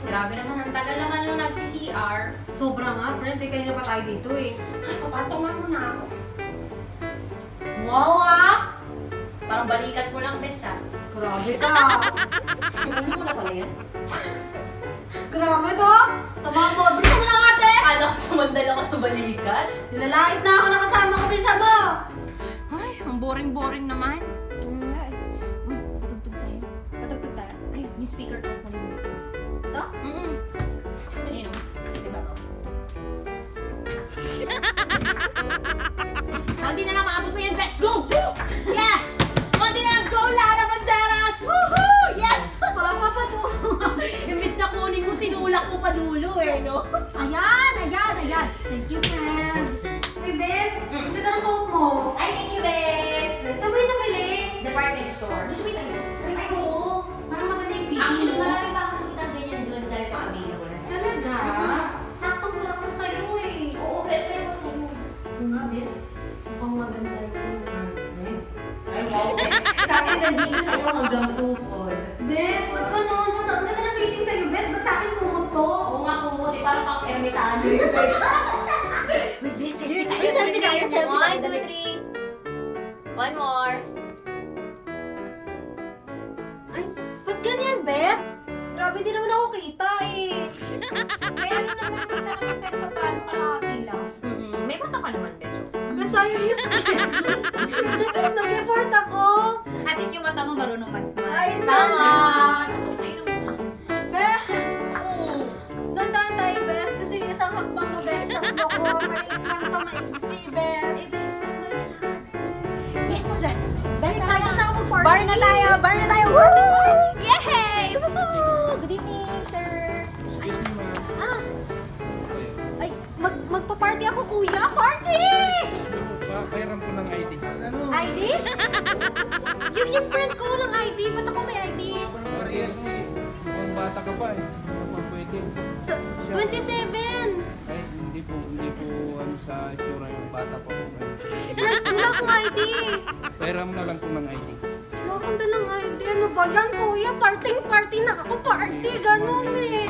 Grabe naman, ang tagal naman nung nagsi-CR. Sobra nga, friend. Eh, kanina pa tayo dito eh. Ay, papatungan mo na ako. Wow, ah! Parang balikat mo lang, bes, ah. Grabe ka. Ano mo na pala yan? Grabe to. Sa mga mo. Bilisan mo na ate. Kala ko sumandal ako sa balikat. Nilalait na ako nakasama ko. Bilisan mo. Ay, ang boring-boring naman. Uy, patugtog tayo. Patugtog tayo. Ay, yung speaker ko. Ito? Kanino? Diba to? Konti na lang maabot mo yan, let's go! Yeah! Konti na lang, go Lara Banderas! Woohoo! Yeah! Parang papato. Imbis na kunin mo, tinulak mo pa dulo eh, no? Ayan, ayan, ayan. Thank you, friend. Uy, Bes. Ang ganda ng coat mo. Ay, thank you, bes! Saan mo yung nabili? Department store. Gusto mo tayo? Ay, oo. Parang maganda yung fitting Actually, mo. marami pa akong nakita ganyan doon dahil pa available na sa Talaga? Saktong-sakto sa'yo eh. Oo, pero kaya ko sa'yo. Oo nga, Bes. Mukhang maganda yun. Ay, wow, bes! Sa akin, nandito sa'yo hanggang tuhod. Bes, wag ka nun. Ba't ang ganda ng fitting sa'yo, Bes? Ba't sa akin kumot to? Oo nga, kumuti. Parang pang ermitano yung bag. Wait, Bes, Selfie tayo. selfie tayo, selfie One, tayo. two, three. One more. Ay, ba't ganyan, Bes? Grabe, di naman ako kita eh. Meron naman kita naman kahit pa paano kalahati lang. May mata ka naman, beso. Bes, serious, Bes. Nag-effort ako. At least yung mata mo marunong mag-smile. Ay, Tama! Bes! Nandaan tayo, Bes, kasi isang hakbang mo, Bes. Tatlo ko, maliit lang to, maiksi, Bes. Yes! Excited na ako mag-party. Bar na tayo! Bar na tayo! Woo! Yay! Woohoo! Good evening, sir. Excuse me, ma'am. Ah, ay, magpa-party ako, kuya. Party! Pahiram ko ng ID. ID? yung friend ko walang ID. Ba't ako may ID? Kasi mukhang bata ka pa eh. Ano pa pwede? So, 27! Ay, hindi po ano sa itsura yung bata pa po. Friend, wala akong ID. Pahiram na lang ko ng ID. Wala akong dalang ID. Ano ba yan, kuya? Party na ako. Party, ganun eh.